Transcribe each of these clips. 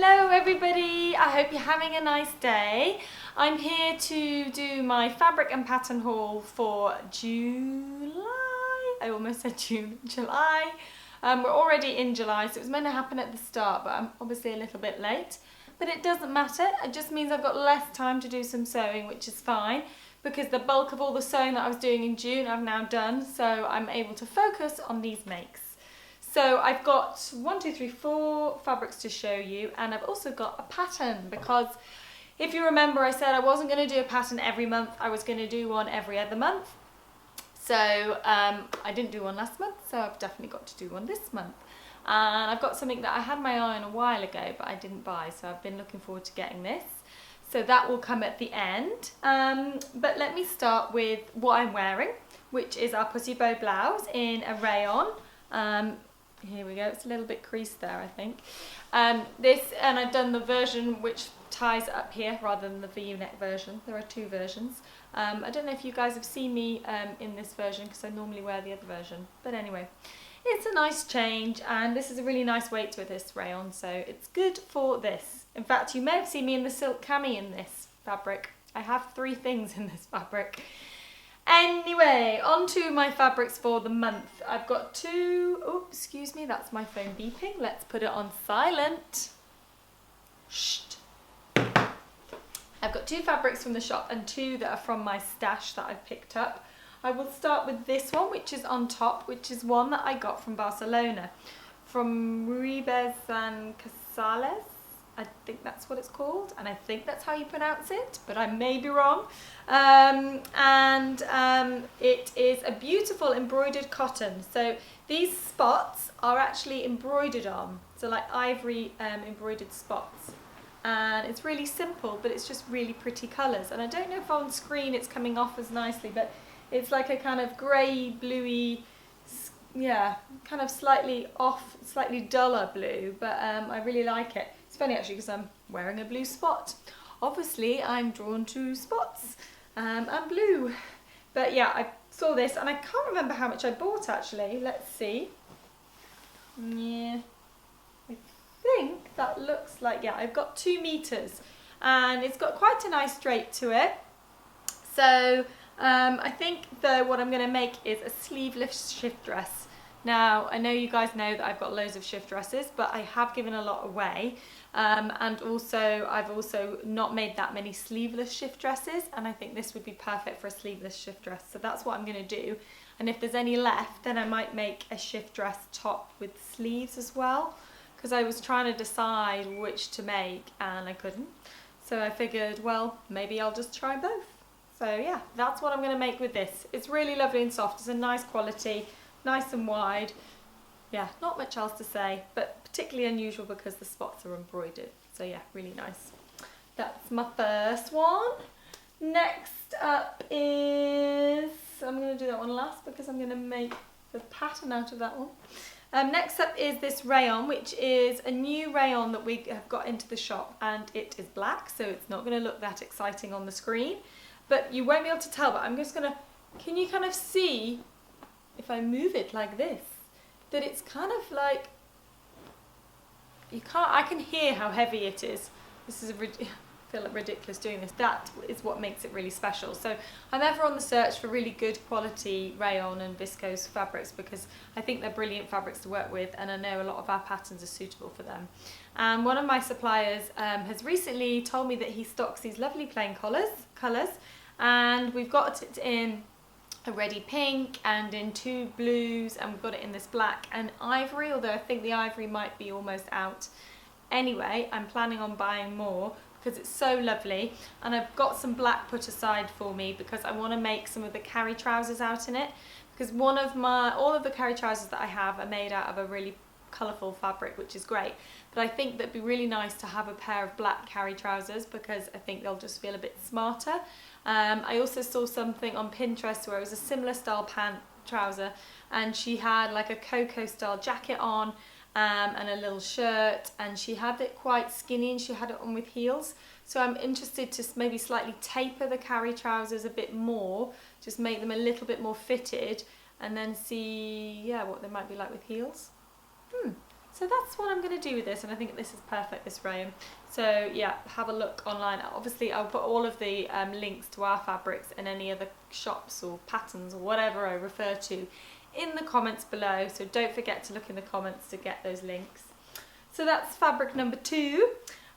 Hello everybody, I hope you're having a nice day. I'm here to do my fabric and pattern haul for July. I almost said June, July. We're already in July, so it was meant to happen at the start, but I'm obviously a little bit late. But it doesn't matter, it just means I've got less time to do some sewing, which is fine, because the bulk of all the sewing that I was doing in June I've now done, so I'm able to focus on these makes. So I've got 4 fabrics to show you, and I've also got a pattern, because if you remember I said I wasn't going to do a pattern every month, I was going to do one every other month. So I didn't do one last month, so I've definitely got to do one this month. And I've got something that I had my eye on a while ago but I didn't buy, so I've been looking forward to getting this. So that will come at the end. But let me start with what I'm wearing, which is our Pussy Bow blouse in a rayon. Here we go, it's a little bit creased there, I think. And I've done the version which ties up here rather than the V-neck version. There are 2 versions. I don't know if you guys have seen me in this version, because I normally wear the other version. But anyway, it's a nice change, and this is a really nice weight with this rayon, so it's good for this. In fact, you may have seen me in the silk cami in this fabric. I have 3 things in this fabric. Anyway, on to my fabrics for the month. I've got 2, oh, excuse me, that's my phone beeping. Let's put it on silent. Shh. I've got 2 fabrics from the shop and 2 that are from my stash that I've picked up. I will start with this one, which is on top, which is one that I got from Barcelona, from Ribes and Casales. I think that's what it's called, and I think that's how you pronounce it, but I may be wrong. It is a beautiful embroidered cotton. So these spots are actually embroidered on, so like ivory embroidered spots. And it's really simple, but it's just really pretty colours. And I don't know if on screen it's coming off as nicely, but it's like a kind of grey, bluey, yeah, kind of slightly off, slightly duller blue, but I really like it. It's funny actually because I'm wearing a blue spot. Obviously I'm drawn to spots and blue. But yeah, I saw this and I can't remember how much I bought actually. Let's see. Yeah, I think that looks like, yeah, I've got 2 meters and it's got quite a nice drape to it. So I think what I'm going to make is a sleeveless shift dress. Now, I know you guys know that I've got loads of shift dresses, but I have given a lot away. And also, I've also not made that many sleeveless shift dresses, and I think this would be perfect for a sleeveless shift dress. So that's what I'm going to do. And if there's any left, then I might make a shift dress top with sleeves as well, because I was trying to decide which to make and I couldn't. So I figured, well, maybe I'll just try both. So yeah, that's what I'm going to make with this. It's really lovely and soft. It's a nice quality. Nice and wide. Yeah, not much else to say, but particularly unusual because the spots are embroidered. So yeah, really nice. That's my first one. Next up is, I'm going to do that one last because I'm going to make the pattern out of that one. Next up is this rayon, which is a new rayon that we have got into the shop, and it is black, so it's not going to look that exciting on the screen, but you won't be able to tell. But I'm just going to, can you kind of see, if I move it like this, that it's kind of like, I can hear how heavy it is. This is I feel ridiculous doing this. That is what makes it really special. So I'm ever on the search for really good quality rayon and viscose fabrics, because I think they're brilliant fabrics to work with, and I know a lot of our patterns are suitable for them. And one of my suppliers has recently told me that he stocks these lovely plain colours, and we've got it in a reddy pink and in 2 blues, and we've got it in this black and ivory, although I think the ivory might be almost out. Anyway, I'm planning on buying more because it's so lovely, and I've got some black put aside for me because I want to make some of the carry trousers out in it, because all of the carry trousers that I have are made out of a really colourful fabric, which is great, but I think that'd be really nice to have a pair of black carry trousers because I think they'll just feel a bit smarter. I also saw something on Pinterest where it was a similar style trouser, and she had like a cocoa style jacket on and a little shirt, and she had it quite skinny and she had it on with heels. So I'm interested to maybe slightly taper the carry trousers a bit more, just make them a little bit more fitted, and then see, yeah, what they might be like with heels. So that's what I'm going to do with this, and I think this is perfect, this rayon. So yeah, have a look online. Obviously I'll put all of the links to our fabrics and any other shops or patterns or whatever I refer to in the comments below, so don't forget to look in the comments to get those links. So that's fabric number 2.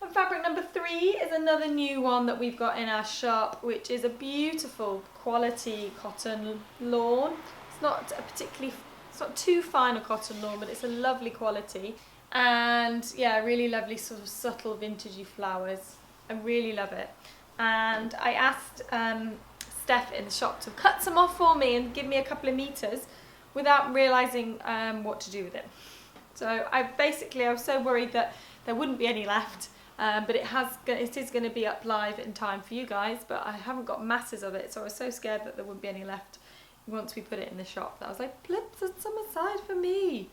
And fabric number 3 is another new one that we've got in our shop, which is a beautiful quality cotton lawn. It's not too fine a cotton lawn, but it's a lovely quality. And yeah, really lovely sort of subtle vintagey flowers. I really love it. And I asked Steph in the shop to cut some off for me and give me a couple of meters without realising what to do with it. So I was so worried that there wouldn't be any left, but it is going to be up live in time for you guys, but I haven't got masses of it, so I was so scared that there wouldn't be any left once we put it in the shop. I was like, put some aside for me.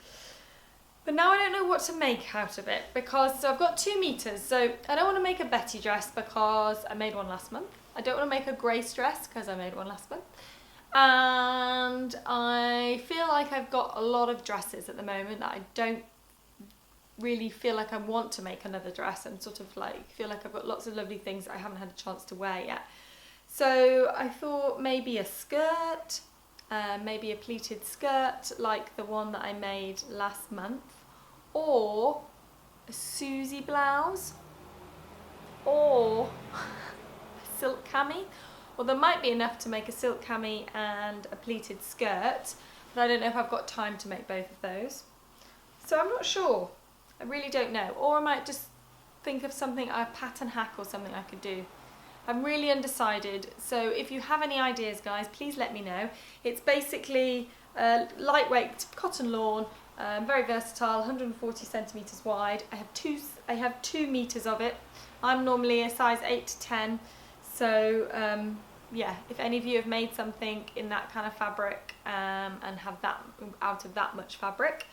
But now I don't know what to make out of it, because I've got 2 meters, so I don't want to make a Betty dress because I made one last month. I don't want to make a Grace dress because I made one last month. And I feel like I've got a lot of dresses at the moment that I don't really feel like I want to make another dress, and sort of like feel like I've got lots of lovely things that I haven't had a chance to wear yet. So I thought maybe a skirt, maybe a pleated skirt like the one that I made last month, or a Susie blouse, or a silk cami. Well, there might be enough to make a silk cami and a pleated skirt, but I don't know if I've got time to make both of those. So I'm not sure. I really don't know. Or I might just think of something, a pattern hack or something I could do. I'm really undecided. So if you have any ideas, guys, please let me know. It's basically a lightweight cotton lawn, very versatile, 140 centimeters wide. I have 2 meters of it. I'm normally a size 8 to 10. So yeah, if any of you have made something in that kind of fabric and have that out of that much fabric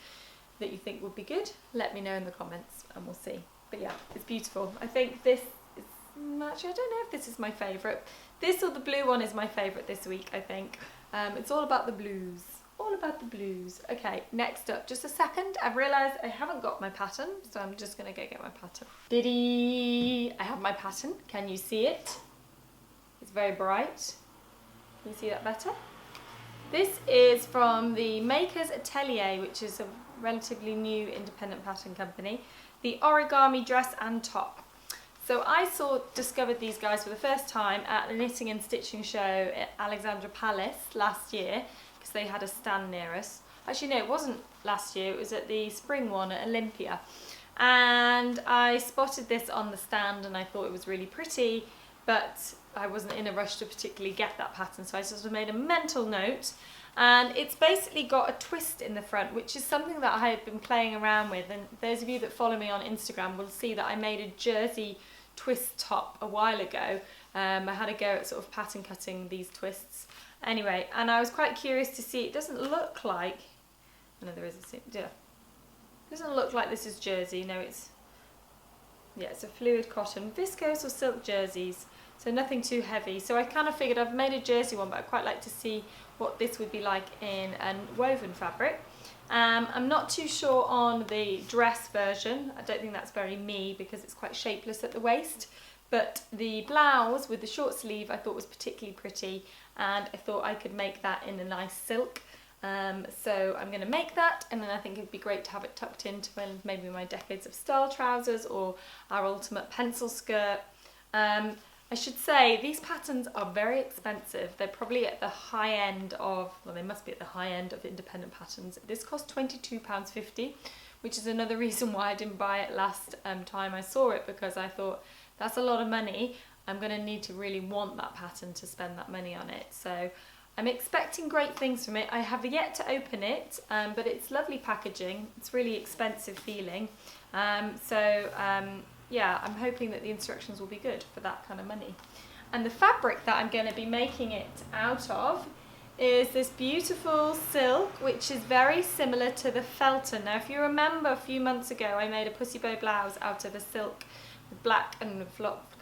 that you think would be good, let me know in the comments and we'll see. But yeah, it's beautiful. I think this is, actually I don't know if this is my favourite. This or the blue one is my favourite this week, I think. It's all about the blues. All about the blues. Okay, next up, just a second. I've realised I haven't got my pattern, so I'm just going to go get my pattern. Diddy! I have my pattern. Can you see it? It's very bright. Can you see that better? This is from the Maker's Atelier, which is a relatively new independent pattern company. The origami dress and top. So I discovered these guys for the first time at the Knitting and Stitching show at Alexandra Palace last year, because they had a stand near us. Actually no, it wasn't last year, it was at the spring one at Olympia. And I spotted this on the stand and I thought it was really pretty, but I wasn't in a rush to particularly get that pattern, so I sort of made a mental note. And it's basically got a twist in the front, which is something that I had been playing around with, and those of you that follow me on Instagram will see that I made a jersey twist top a while ago. I had a go at sort of pattern cutting these twists. Anyway, and I was quite curious to see, it doesn't look like, no, there is a, yeah, it doesn't look like this is jersey, no, it's a fluid cotton, viscose or silk jerseys, so nothing too heavy. So I kind of figured I've made a jersey one, but I'd quite like to see what this would be like in a woven fabric. I'm not too sure on the dress version. I don't think that's very me because it's quite shapeless at the waist, but the blouse with the short sleeve I thought was particularly pretty, and I thought I could make that in a nice silk. So I'm going to make that, and then I think it'd be great to have it tucked into maybe my Decades of Style trousers or our ultimate pencil skirt. I should say these patterns are very expensive. They're probably at the high end of, well, they must be at the high end of independent patterns. This cost £22.50, which is another reason why I didn't buy it last time I saw it, because I thought that's a lot of money. I'm going to need to really want that pattern to spend that money on it. So I'm expecting great things from it. I have yet to open it, but it's lovely packaging. It's really expensive feeling. Yeah, I'm hoping that the instructions will be good for that kind of money. And the fabric that I'm going to be making it out of is this beautiful silk, which is very similar to the Felton. Now, if you remember a few months ago, I made a pussy bow blouse out of a silk with black and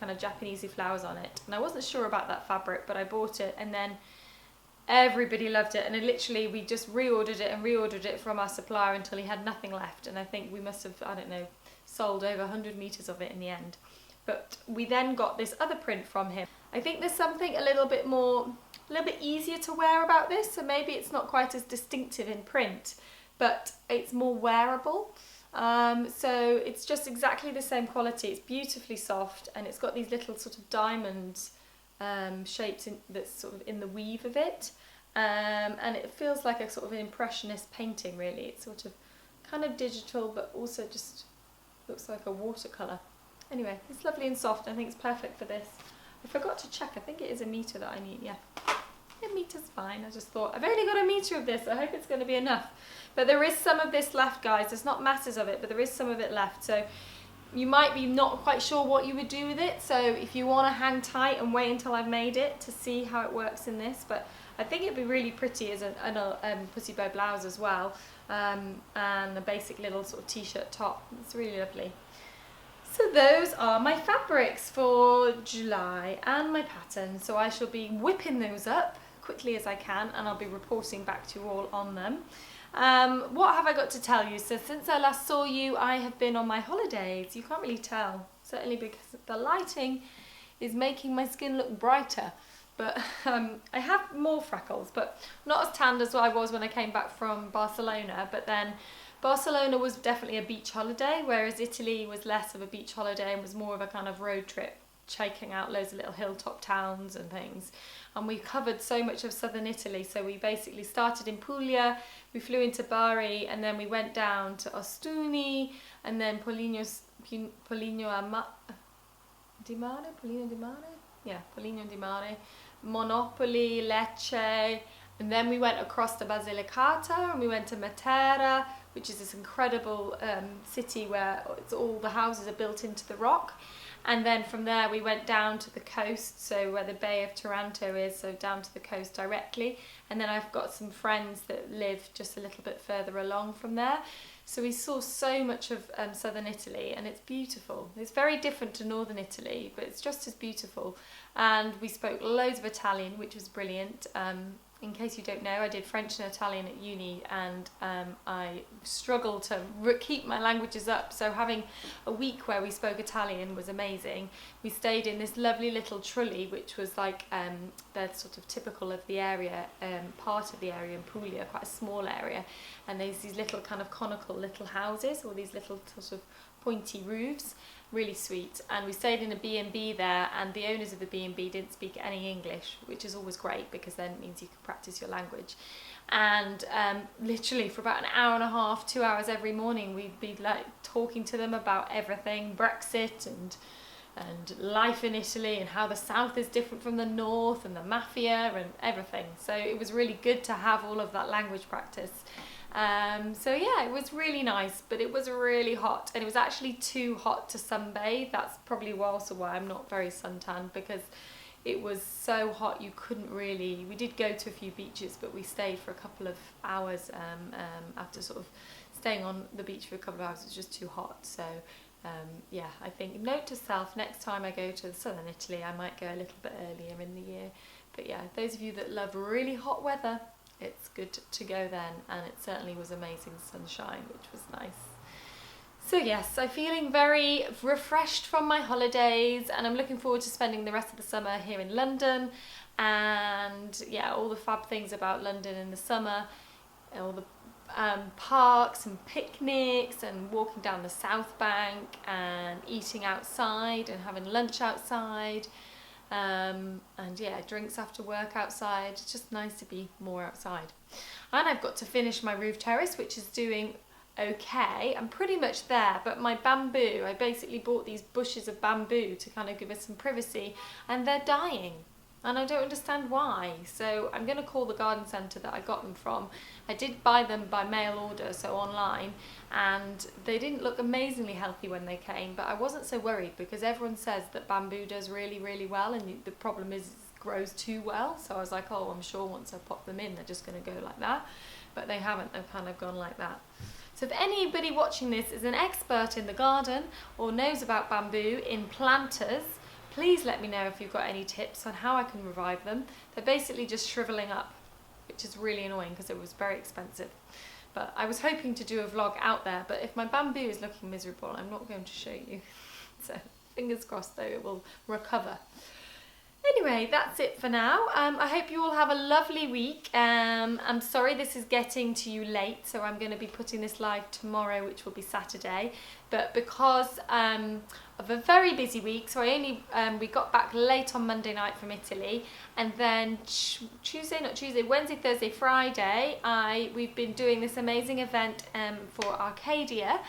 kind of Japanesey flowers on it. And I wasn't sure about that fabric, but I bought it, and then Everybody loved it, and then literally we just reordered it from our supplier until he had nothing left, and I think we must have, I don't know, sold over 100 meters of it in the end. But we then got this other print from him. I think there's something a little bit easier to wear about this, so maybe it's not quite as distinctive in print, but it's more wearable. So it's just exactly the same quality. It's beautifully soft, and it's got these little sort of diamonds shapes that's sort of in the weave of it, and it feels like a sort of an impressionist painting really. It's sort of kind of digital, but also just looks like a watercolour. Anyway, it's lovely and soft. I think it's perfect for this. I forgot to check, I think it is a metre that I need, yeah. A metre's fine. I just thought, I've only got a metre of this, I hope it's going to be enough. But there is some of this left, guys. There's not masses of it, but there is some of it left. So you might be not quite sure what you would do with it. So if you want to hang tight and wait until I've made it to see how it works in this. But I think it'd be really pretty as a pussy bow blouse as well. And a basic little sort of t-shirt top. It's really lovely. So those are my fabrics for July and my pattern. So I shall be whipping those up quickly as I can, and I'll be reporting back to you all on them. What have I got to tell you? So since I last saw you, I have been on my holidays. You can't really tell, certainly because the lighting is making my skin look brighter. But I have more freckles, but not as tanned as I was when I came back from Barcelona. But then Barcelona was definitely a beach holiday, whereas Italy was less of a beach holiday and was more of a kind of road trip, checking out loads of little hilltop towns and things. And we covered so much of southern Italy, so we basically started in Puglia, we flew into Bari, and then we went down to Ostuni, and then Poligno di Mare? Yeah, Poligno di Mare, Monopoli, Lecce, and then we went across to Basilicata, and we went to Matera, which is this incredible city where it's all the houses are built into the rock. And then from there we went down to the coast, so where the Bay of Taranto is, so down to the coast directly. And then I've got some friends that live just a little bit further along from there. So we saw so much of southern Italy, and it's beautiful. It's very different to northern Italy, but it's just as beautiful. And we spoke loads of Italian, which was brilliant. In case you don't know, I did French and Italian at uni, and I struggled to keep my languages up. So having a week where we spoke Italian was amazing. We stayed in this lovely little trulli, which was like they're sort of typical of the area, part of the area in Puglia, quite a small area. And there's these little kind of conical little houses, or these little sort of pointy roofs. Really sweet. And we stayed in a B&B there, and the owners of the B&B didn't speak any English, which is always great because then it means you can practice your language. And literally for about an hour and a half, 2 hours every morning, we'd be like talking to them about everything, Brexit and life in Italy, and how the south is different from the north, and the mafia and everything. So it was really good to have all of that language practice. So yeah, it was really nice, but it was really hot, and it was actually too hot to sunbathe. That's probably also why I'm not very suntanned, because it was so hot you couldn't really. We did go to a few beaches, but we stayed for a couple of hours after sort of staying on the beach for a couple of hours. It was just too hot. So yeah, I think note to self, next time I go to southern Italy I might go a little bit earlier in the year. But yeah, those of you that love really hot weather, it's good to go then, and it certainly was amazing sunshine, which was nice. So yes, I'm feeling very refreshed from my holidays, and I'm looking forward to spending the rest of the summer here in London. And yeah, all the fab things about London in the summer, all the parks and picnics, and walking down the South Bank, and eating outside and having lunch outside. And yeah, drinks after work outside. It's just nice to be more outside. And I've got to finish my roof terrace, which is doing okay. I'm pretty much there, but my bamboo, I basically bought these bushes of bamboo to kind of give us some privacy, and they're dying. And I don't understand why. So I'm going to call the garden centre that I got them from. I did buy them by mail order, so online, and they didn't look amazingly healthy when they came, but I wasn't so worried because everyone says that bamboo does really, really well, and the problem is it grows too well. So I was like, oh, I'm sure once I pop them in, they're just going to go like that. But they haven't. They've kind of gone like that. So if anybody watching this is an expert in the garden or knows about bamboo in planters, please let me know if you've got any tips on how I can revive them. They're basically just shriveling up. which is really annoying because it was very expensive. But I was hoping to do a vlog out there, but if my bamboo is looking miserable, I'm not going to show you. So fingers crossed though it will recover. Anyway, that's it for now. I hope you all have a lovely week. I'm sorry this is getting to you late, so I'm going to be putting this live tomorrow, which will be Saturday. But because of a very busy week, so we got back late on Monday night from Italy, and then Wednesday, Thursday, Friday, we've been doing this amazing event for Arcadia.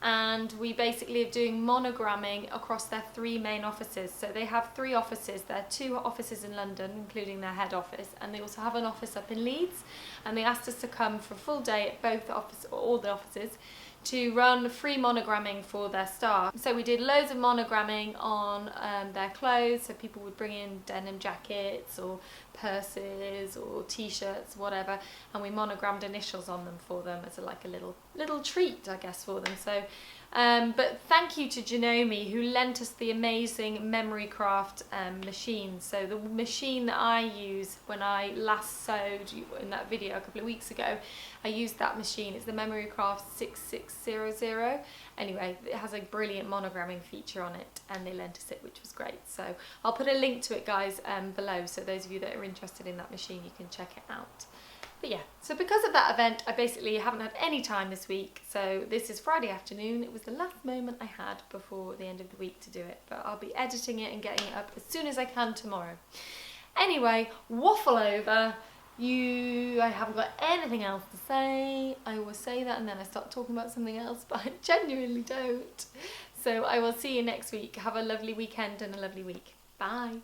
And we basically are doing monogramming across their 3 main offices. So they have 3 offices. There are 2 offices in London, including their head office, and they also have an office up in Leeds. And they asked us to come for a full day at all the offices, to run free monogramming for their staff. So we did loads of monogramming on their clothes, so people would bring in denim jackets or purses or t-shirts, whatever, and we monogrammed initials on them for them as like a little treat, I guess, for them. So but thank you to Janome, who lent us the amazing Memory Craft machine. So the machine that I use when I last sewed in that video a couple of weeks ago, I used that machine. It's the Memory Craft 6600. Anyway, it has a brilliant monogramming feature on it, and they lent us it, which was great. So I'll put a link to it, guys, below, so those of you that are interested in that machine, you can check it out. But yeah, so because of that event, I basically haven't had any time this week. So this is Friday afternoon. It was the last moment I had before the end of the week to do it. But I'll be editing it and getting it up as soon as I can tomorrow. Anyway, waffle over. I haven't got anything else to say. I always say that and then I start talking about something else, but I genuinely don't. So I will see you next week. Have a lovely weekend and a lovely week. Bye.